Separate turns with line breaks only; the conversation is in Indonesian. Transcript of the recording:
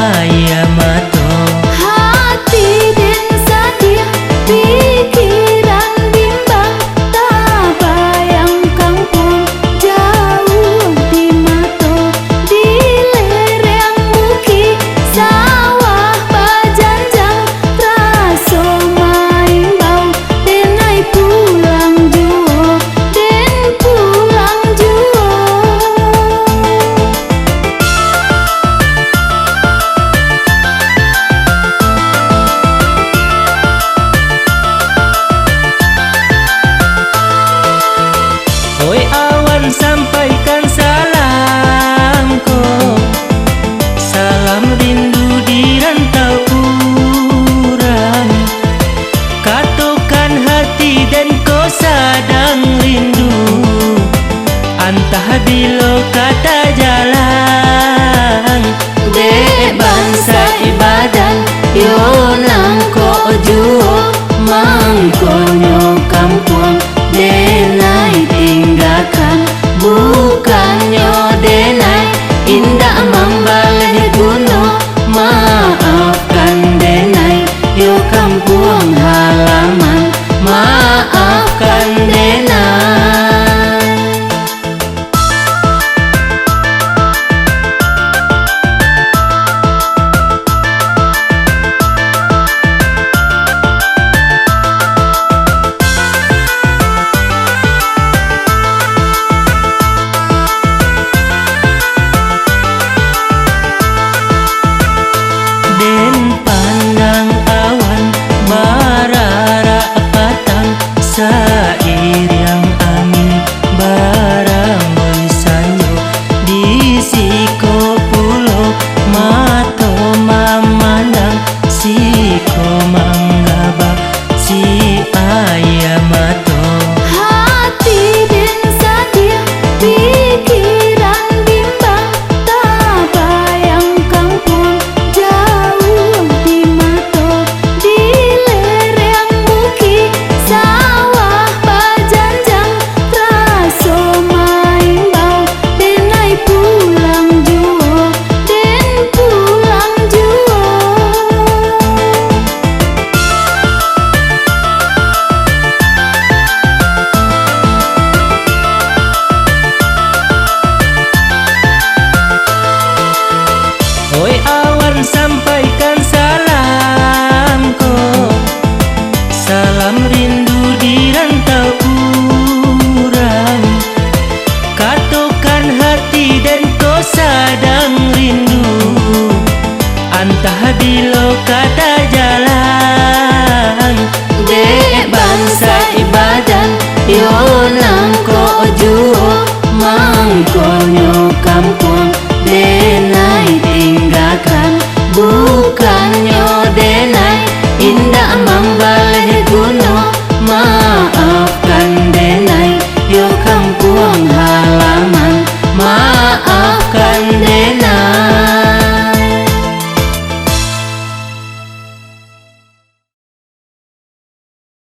ayam mato.
Hati den sedih, pikiran bimbang, tak bayang kampung jauh di mato. Di lereng bukit sawah bajanjang, raso main bau denai pulang juo, den pulang juo.
Oi awan sampaikan salamku, salam rindu di rantau urang. Katakan hati dan kau sadang rindu, antah bilo kata jalan. De bangsa ibadan yo nang ko juo, mangkonyo kampung denai tinggalkan, bukannya denai indah membalih kuno. Maafkan denai yo kampung halaman, maafkan denai. Den pandang awan barara patang, sairing angin baramai sanyo. Di siko pulau mato memandang, siko menggabak si ayam mato.
Hati den sedih, pikiran bimbang, tak bayang kampung jauh di mato. Di lereng bukit sawah bajanjang, raso main bau denai pulang juo, den pulang juo.
Oi awan sampaikan salamku, salam rindu di rantau urang. Katakan hati dan kau sadang rindu, antah bilo